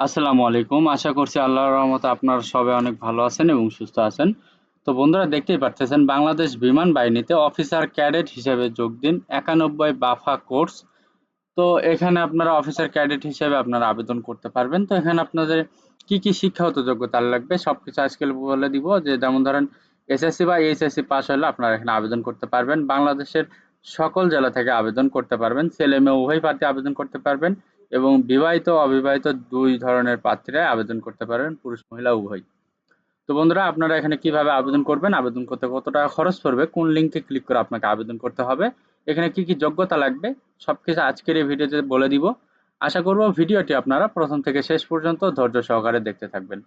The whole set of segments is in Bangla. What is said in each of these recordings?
আসসালামু আলাইকুম। আশা করছি আল্লাহর রহমতে আপনারা সবাই অনেক ভালো আছেন এবং সুস্থ আছেন। তো বন্ধুরা দেখতেই পারতেছেন বাংলাদেশ বিমান বাহিনীতে অফিসার ক্যাডেট হিসেবে যোগ দিন 91 বাফা কোর্স। তো এখানে আপনারা অফিসার ক্যাডেট হিসেবে আপনারা আবেদন করতে পারবেন। তো এখানে আপনাদের কি শিক্ষাগত যোগ্যতা লাগবে সবকিছু আজকে বলে দিব, যে যেমন ধরেন এসএসসি বা এইচএসসি পাস হলে আপনারা এখানে আবেদন করতে পারবেন। বাংলাদেশের সকল জেলা থেকে আবেদন করতে পারবেন। ছেলে মেয়ে উভয় প্রার্থী আবেদন করতে পারবেন এবং বিবাহিত অবিবাহিত দুই ধরনের প্রার্থীরা আবেদন করতে পারবেন, পুরুষ মহিলা উভয়। তো বন্ধুরা আপনারা এখানে কিভাবে আবেদন করবেন, আবেদন করতে কত টাকা খরচ পড়বে, কোন লিঙ্কে ক্লিক করে আপনাকে আবেদন করতে হবে, এখানে কি যোগ্যতা লাগবে সবকিছু আজকের এই ভিডিওতে বলে দিব। আশা করব ভিডিওটি আপনারা প্রথম থেকে শেষ পর্যন্ত ধৈর্য সহকারে দেখতে থাকবেন।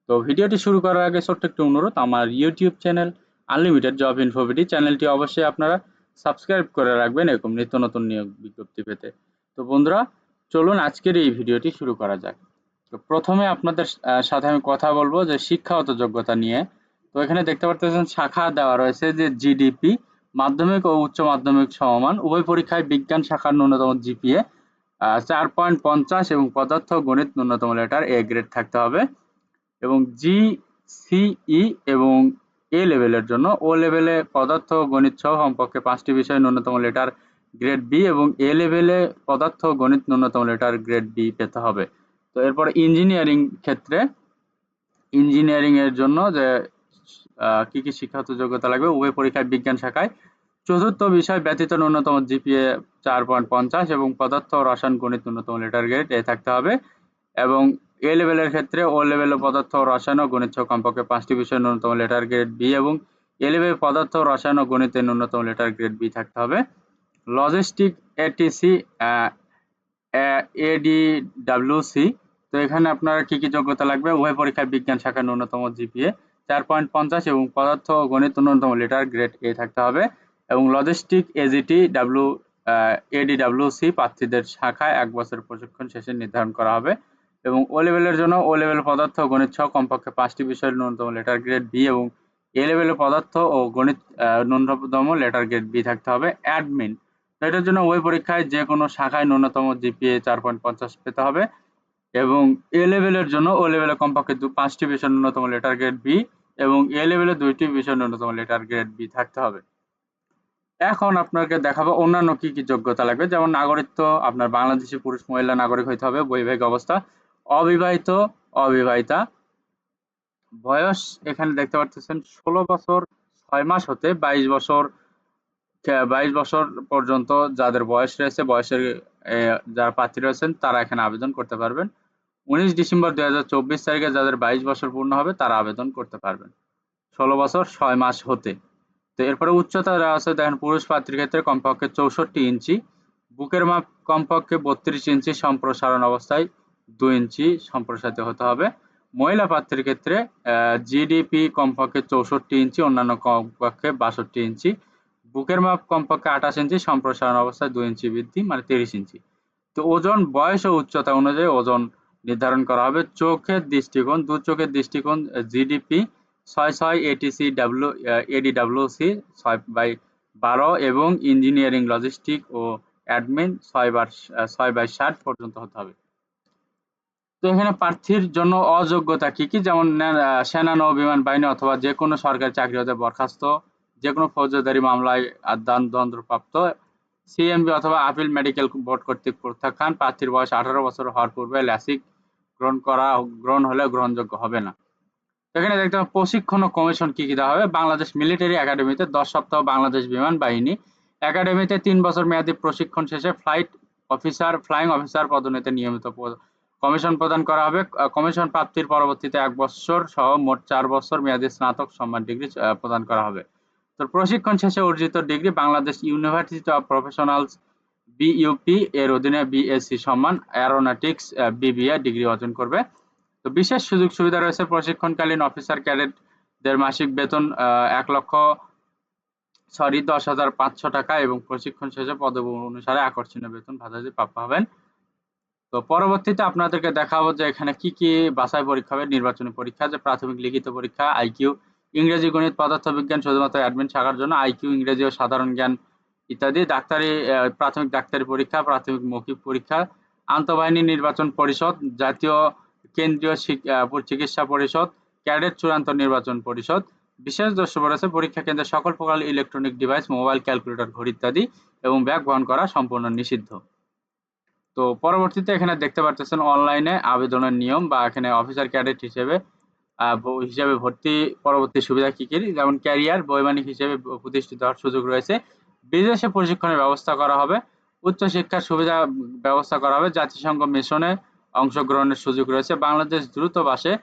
তো ভিডিওটি শুরু করার আগে ছোট্ট একটু অনুরোধ, আমার ইউটিউব চ্যানেল আনলিমিটেড জব ইনফোভিডি চ্যানেলটি অবশ্যই আপনারা সাবস্ক্রাইব করে রাখবেন এরকম নিত্য নতুন নিয়োগ বিজ্ঞপ্তি পেতে। তো বন্ধুরা চলুন আজকের এই ভিডিওটি শুরু করা যাক। তো প্রথমে আপনাদের সাথে আমি কথা বলবো যে শিক্ষাগত যোগ্যতা নিয়ে। তো এখানে দেখতে পাচ্ছেন শাখা দেওয়া রয়েছে যে জিডিপি, মাধ্যমিক ও উচ্চ মাধ্যমিক সমমান উভয় পরীক্ষায় বিজ্ঞান শাখার ন্যূনতম জিপিএ 4.50 এবং পদার্থ গণিত ন্যূনতম লেটার এ গ্রেড থাকতে হবে। এবং জিসিই এবং এ লেভেলের জন্য ও লেভেলে পদার্থ গণিত সহ কমপক্ষে 5টি বিষয়ে ন্যূনতম লেটার গ্রেড বি এবং এ লেভেলে পদার্থ গণিত ন্যূনতম লেটার গ্রেড বি পেতে হবে। তো এরপরে ইঞ্জিনিয়ারিং ক্ষেত্রে ইঞ্জিনিয়ারিং এর জন্য যে কি শিক্ষাগত যোগ্যতা লাগবে, উভয় পরীক্ষায় বিজ্ঞান শাখায় চতুর্থ বিষয় ব্যতীত ন্যূনতম জিপিএ 4.50 এবং পদার্থ রসায়ন গণিত ন্যূনতম লেটার গ্রেড এ থাকতে হবে। এবং এ লেভেলের ক্ষেত্রে ও লেভেলে পদার্থ রসায়ন ও গণিত সহ কমপক্ষে 5টি বিষয়ে ন্যূনতম লেটার গ্রেড বি এবং এ লেভেলে পদার্থ রসায়ন ও গণিতে ন্যূনতম লেটার গ্রেড বি থাকতে হবে। লজিস্টিক এটিসি এডিডব্লিউসি, তো এখানে আপনার কি যোগ্যতা লাগবে, উভয় পরীক্ষায় বিজ্ঞান শাখার ন্যূনতম জিপিএ 4.50 এবং পদার্থ ও গণিত ন্যূনতম লেটার গ্রেড এ থাকতে হবে। এবং লজিস্টিক এডিডব্লিউসি প্রার্থীদের শাখায় 1 বছর প্রশিক্ষণ শেষে নির্ধারণ করা হবে। এবং ও লেভেলের জন্য ও লেভেল পদার্থ ও গণিত সহ কমপক্ষে 5টি বিষয়ের ন্যূনতম লেটার গ্রেড বি এবং এ লেভেলে পদার্থ ও গণিত ন্যূনতম লেটার গ্রেড বি থাকতে হবে। অ্যাডমিন, তো এটার জন্য ওই পরীক্ষায় যে কোনো শাখায় ন্যূনতম জিপিএ 4.50 পেতে হবে। এবং এ লেভেলের জন্য ও লেভেলে কমপক্ষে 5টি বিষয় ন্যূনতম লেটার গ্রেড বি এবং এ লেভেলে 2টি বিষয় ন্যূনতম লেটার গ্রেড বি থাকতে হবে। এখন আপনাকে দেখাবো অন্যান্য কি যোগ্যতা লাগবে, যেমন নাগরিকত্ব আপনার বাংলাদেশি পুরুষ মহিলা নাগরিক হইতে হবে, বৈবাহিক অবস্থা, অবিবাহিত অবিবাহিতা, বয়স এখানে দেখতে পাচ্ছেন 16 বছর 6 মাস হতে 22 বছর পর্যন্ত যাদের বয়স রয়েছে, বয়সের যারা প্রার্থী রয়েছেন তারা এখানে আবেদন করতে পারবেন। 19 ডিসেম্বর 2024 তারিখে যাদের 22 বছর পূর্ণ হবে তারা আবেদন করতে পারবেন 16 বছর 6 মাস হতে। তো এরপরে উচ্চতা দেওয়া আছে, দেখেন পুরুষ প্রার্থীর ক্ষেত্রে কমপক্ষে 64 ইঞ্চি, বুকের মাপ কমপক্ষে 32 ইঞ্চি, সম্প্রসারণ অবস্থায় 2 ইঞ্চি সম্প্রসারিত হতে হবে। মহিলা প্রার্থীর ক্ষেত্রে জিডিপি কমপক্ষে 64 ইঞ্চি, অন্যান্য কমপক্ষে 62 ইঞ্চি, বুকের মাপ কমপক্ষে 28 ইঞ্চি, সম্প্রসারণ অবস্থায় 2 ইঞ্চি বৃদ্ধি মানে 30 ইঞ্চি। তো ওজন, বয়স ও উচ্চতা অনুযায়ী ওজন নির্ধারণ করা হবে। চোখের দৃষ্টিকোণ, দু চোখের দৃষ্টিকোণ জিডিপি 6 এডিডব্লিউসি 6/12 এবং ইঞ্জিনিয়ারিং লজিস্টিক ও অ্যাডমিন 6/60 পর্যন্ত হতে হবে। তো এখানে প্রার্থীর জন্য অযোগ্যতা কি যেমন সেনা নৌ বিমান বাহিনী অথবা যে কোনো সরকারি চাকরি হতে বরখাস্ত, যে কোনো ফৌজদারি মামলায় দণ্ডপ্রাপ্ত, সিএমবি অথবা আপিল মেডিকেল বোর্ড কর্তৃক প্রত্যাখ্যান, প্রার্থীর বয়স 18 বছর হওয়ার পূর্বে ল্যাসিক গ্রহণ হলে গ্রহণযোগ্য হবে না। এখানে দেখতে হবে প্রশিক্ষণ ও কমিশন কি দেওয়া হবে। বাংলাদেশ মিলিটারি একাডেমিতে 10 সপ্তাহ, বাংলাদেশ বিমান বাহিনী একাডেমিতে 3 বছর মেয়াদী প্রশিক্ষণ শেষে ফ্লাইং অফিসার পদোন্নতিতে নিয়মিত কমিশন প্রদান করা হবে। কমিশন প্রাপ্তির পরবর্তীতে 1 বছর সহ মোট 4 বছর মেয়াদী স্নাতক সম্মান ডিগ্রি প্রদান করা হবে। তো প্রশিক্ষণ শেষে অর্জিত degree Bangladesh university of professionals BUP এর অধীনে বিএসসি সম্মান অ্যারোনটিক্স বিবিএ ডিগ্রি অর্জন করবে। তো বিশেষ সুযোগ সুবিধা রয়েছে, প্রশিক্ষণকালীন অফিসার ক্যাডেটদের মাসিক বেতন 10,500 টাকা এবং প্রশিক্ষণ শেষে পদবি অনুসারে আকর্ষণীয় বেতন ভাতাদি প্রাপ্য হবেন। তো পরবর্তীতে আপনাদেরকে দেখাবো যে এখানে কি বাছাই পরীক্ষা হবে। নির্বাচনী পরীক্ষা, যে প্রাথমিক লিখিত পরীক্ষা, আইকিউ ইংরেজি গণিত পদার্থবিজ্ঞান শুধুমাত্র অ্যাডমিন শাখার জন্য, আইকিউ ইংরেজি ও সাধারণ জ্ঞান ইত্যাদি, প্রাথমিক ডাক্তারি পরীক্ষা, প্রাথমিক মৌখিক পরীক্ষা, আন্তঃবাহিনী নির্বাচন পরিষদ, জাতীয় কেন্দ্রীয় চিকিৎসা পরিষদ, ক্যাডেট চূড়ান্ত নির্বাচন পরিষদ। বিশেষ দ্রষ্টব্য রয়েছে পরীক্ষা কেন্দ্রে সকল প্রকার ইলেকট্রনিক ডিভাইস, মোবাইল, ক্যালকুলেটর, ঘড়ি ইত্যাদি এবং ব্যাগ বহন করা সম্পূর্ণ নিষিদ্ধ। তো পরবর্তীতে এখানে দেখতে পারতেছেন অনলাইনে আবেদনের নিয়ম বা এখানে অফিসার ক্যাডেট হিসেবে ভর্তি পরবর্তী সুবিধা কি কি, যেমন ক্যারিয়ার বৈমানিক হিসেবে প্রতিষ্ঠিত হওয়ার সুযোগ রয়েছে, বিদেশে প্রশিক্ষণের ব্যবস্থা করা হবে, উচ্চশিক্ষার সুবিধা ব্যবস্থা করা হবে, জাতিসংঘ মিশনে অংশগ্রহণের সুযোগ রয়েছে, বাংলাদেশ দূতাবাসে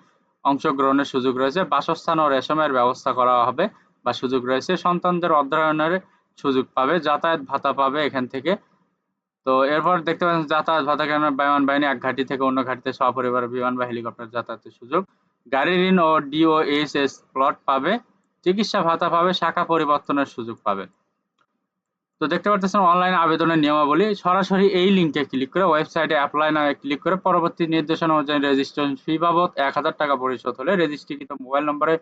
অংশগ্রহণের সুযোগ রয়েছে, বাসস্থান ও রেশমের ব্যবস্থা করা হবে বা সুযোগ রয়েছে, সন্তানদের অধ্যয়নের সুযোগ পাবে, যাতায়াত ভাতা পাবে এখান থেকে। তো এরপর দেখতে পাচ্ছেন যাতায়াত ভাতা কেন বিমান বাহিনী এক ঘাঁটি থেকে অন্য ঘাঁটিতে সপরিবারে বিমান বা হেলিকপ্টার যাতায়াতের সুযোগ, গাড়ি ঋণ ও ডিওএইচএস প্লট পাবে, চিকিৎসা ভাতা পাবে, শাখা পরিবর্তনের সুযোগ পাবে। তো দেখতে পাচ্ছেন অনলাইন আবেদনের নিয়মাবলী, সরাসরি এই লিঙ্কে ক্লিক করে ওয়েবসাইটে অ্যাপ্লাই নামে ক্লিক করে পরবর্তী নির্দেশনা অনুযায়ী রেজিস্ট্রেশন ফি বাবদ 1000 টাকা পরিশোধ হলে রেজিস্ট্রিকৃত মোবাইল নম্বরে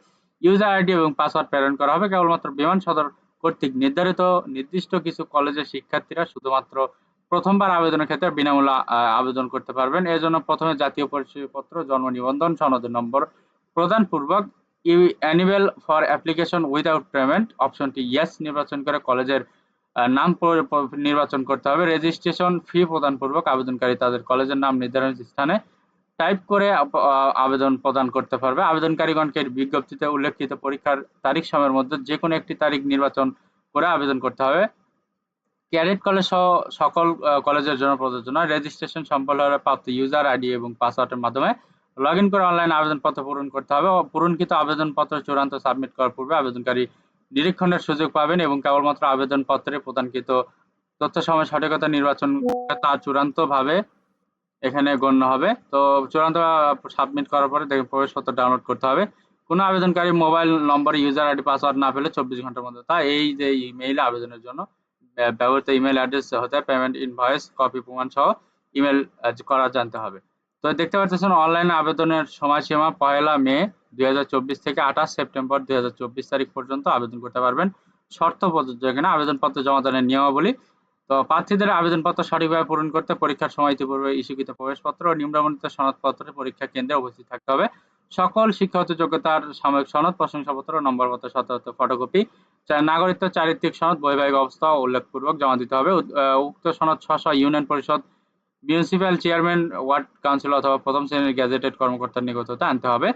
ইউজার আইডি এবং পাসওয়ার্ড প্রেরণ করা হবে। কেবলমাত্র বিমান সদর কর্তৃক নির্দিষ্ট কিছু কলেজের শিক্ষার্থীরা শুধুমাত্র প্রথমবার আবেদনের ক্ষেত্রে বিনামূল্যে আবেদন করতে পারবেন। এর জন্য প্রথমে জাতীয় পরিচয়পত্র, জন্ম নিবন্ধন সনদের নম্বর প্রদান পূর্বক you enable for application without payment অপশনটি ইয়েস নির্বাচন করে কলেজের নাম নির্বাচন করতে হবে। রেজিস্ট্রেশন ফি প্রদান পূর্বক আবেদনকারী তাদের কলেজের নাম নির্ধারণের স্থানে টাইপ করে আবেদন প্রদান করতে পারবে। আবেদনকারীগণকে বিজ্ঞপ্তিতে উল্লেখিত পরীক্ষার তারিখ সময়ের মধ্যে যে কোনো একটি তারিখ নির্বাচন করে আবেদন করতে হবে। ক্যাডেট কলেজ সহ সকল কলেজের জন্য প্রযোজ্য নয়। রেজিস্ট্রেশন সম্পন্ন হলে প্রাপ্ত ইউজার আইডি এবং পাসওয়ার্ডের মাধ্যমে লগইন করে অনলাইন আবেদনপত্র পূরণ করতে হবে। পূরণকৃত আবেদনপত্র চূড়ান্ত সাবমিট করার পূর্বে আবেদনকারী নিরীক্ষণের সুযোগ পাবেন এবং কেবলমাত্র আবেদনপত্রে প্রদানকৃত তথ্য সময় সঠিকতা নির্বাচন তা চূড়ান্তভাবে এখানে গণ্য হবে। তো চূড়ান্ত সাবমিট করার পরে দেখবেন প্রবেশপত্র ডাউনলোড করতে হবে। কোনো আবেদনকারী মোবাইল নম্বর, ইউজার আইডি, পাসওয়ার্ড না পেলে 24 ঘন্টার মধ্যে তা এই যে ইমেইলে আবেদনের জন্য ব্যবহৃত ইমেল অ্যাড্রেস হতে পেমেন্ট ইনভয়েস কপি প্রমাণ সহ ইমেল করা জানতে হবে। তো দেখতে পাচ্ছেন অনলাইন আবেদনের সময়সীমা 1 মে 2024 থেকে 28 সেপ্টেম্বর 2024 তারিখ পর্যন্ত আবেদন করতে পারবেন। শর্ত প্রযোজ্য এখানে আবেদনপত্র জমাদানের নিয়মাবলী। তো প্রার্থীদের আবেদনপত্র সঠিকভাবে পূরণ করতে পরীক্ষার সময় ইতিপূর্বে ইস্যুকৃত প্রবেশপত্র ও নিম্নবর্ণিত সনদপত্রে পরীক্ষা কেন্দ্রে উপস্থিত থাকতে হবে। সকল শিক্ষাগত যোগ্যতার সাময়িক সনদ, প্রশংসাপত্র, নম্বরপত্র সত্যায়িত ফটোকপি, নাগরিকত্ব, চারিত্রিক সনদ, বৈবাহিক অবস্থা উল্লেখপূর্বক জমা দিতে হবে। উক্ত সনদ স্ব ইউনিয়ন পরিষদ, মিউনিসিপ্যাল চেয়ারম্যান, ওয়ার্ড কাউন্সিল অথবা প্রথম শ্রেণীর গ্যাজেটেড কর্মকর্তার নিকট হতে আনতে হবে।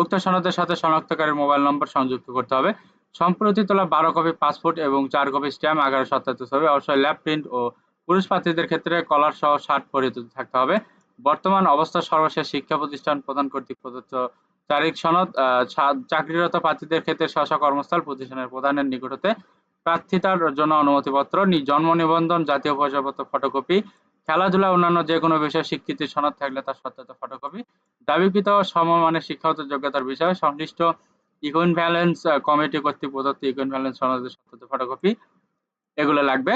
উক্ত সনদের সাথে শনাক্তকারীর মোবাইল নম্বর সংযুক্ত করতে হবে। সম্প্রতি তোলা 12 কপি পাসপোর্ট এবং 4 কপি স্ট্যাম্প আকারে সত্যায়িত ছবি, অবশ্যই ল্যাব প্রিন্ট ও পুরুষ প্রার্থীদের ক্ষেত্রে কলার সহ শার্ট পরিহিত থাকতে হবে। বর্তমান অবস্থা সর্বশেষ শিক্ষা প্রতিষ্ঠান প্রদান কর্তৃক প্রদত্ত তারিখ সনদ, চাকরিরত প্রার্থীদের ক্ষেত্রে স্ব কর্মস্থল প্রতিষ্ঠানের প্রধানের নিকট হতে প্রার্থিতার জন্য অনুমতিপত্র, জন্ম নিবন্ধন, জাতীয় পরিচয়পত্র ফটোকপি, খেলাধুলা অন্যান্য যে কোনো বিষয়ে স্বীকৃতি সনদ থাকলে তার সত্যায়িত ফটোকপি, দাবিকৃত সমমানের শিক্ষাগত যোগ্যতার বিষয়ে সংশ্লিষ্ট ইকুইভ্যালেন্স কমিটি কর্তৃক প্রদত্ত ইকুইভ্যালেন্স সনদের সত্যায়িত ফটোকপি এগুলো লাগবে।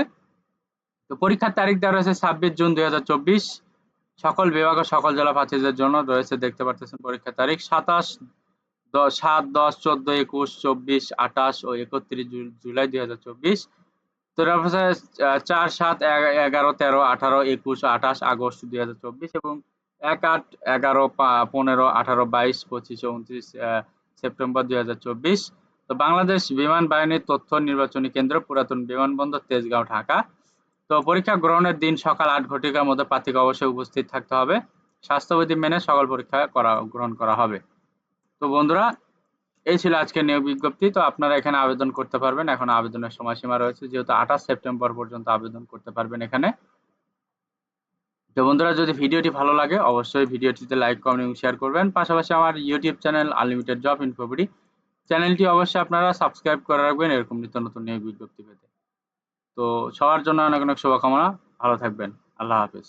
তো পরীক্ষার তারিখ দেওয়া রয়েছে 26 জুন 2024। সকল বিভাগ ও সকল জেলা প্রার্থীদের জন্য রয়েছে দেখতে পাচ্ছেন পরীক্ষার তারিখ 27, 7, 10, 14, 21, 24, 28 ও 31 জুলাই 2024। তো 4, 7, 11, 13, 18, 21, 28 আগস্ট 2024 এবং 1, 8, 11, 15, 18, 22, 25 ও 29 সেপ্টেম্বর 2024। তো বাংলাদেশ বিমান বাহিনীর তথ্য নির্বাচনী কেন্দ্র, পুরাতন বিমানবন্দর, তেজগাঁও, ঢাকা। তো পরীক্ষা গ্রহণের দিন সকাল 8 ঘটিকার মধ্যে প্রার্থীকে অবশ্যই উপস্থিত থাকতে হবে। স্বাস্থ্যবিধি মেনে সকল পরীক্ষা গ্রহণ করা হবে। তো বন্ধুরা, এই ছিল আজকের নিয়োগ বিজ্ঞপ্তি। তো আপনারা এখানে আবেদন করতে পারবেন। এখন আবেদনের সময়সীমা রয়েছে যেহেতু 28 সেপ্টেম্বর পর্যন্ত আবেদন করতে পারবেন এখানে। তো বন্ধুরা, যদি ভিডিওটি ভালো লাগে অবশ্যই ভিডিওটিতে লাইক, কমেন্ট এবং শেয়ার করবেন। পাশাপাশি আমার YouTube channel unlimited job InfoBD চ্যানেলটি অবশ্যই আপনারা সাবস্ক্রাইব করে রাখবেন এরকম নিত্য নতুন নিয়োগ বিজ্ঞপ্তি পেতে। তো সবার জন্য অনেক অনেক শুভকামনা। ভালো থাকবেন। আল্লাহ হাফেজ।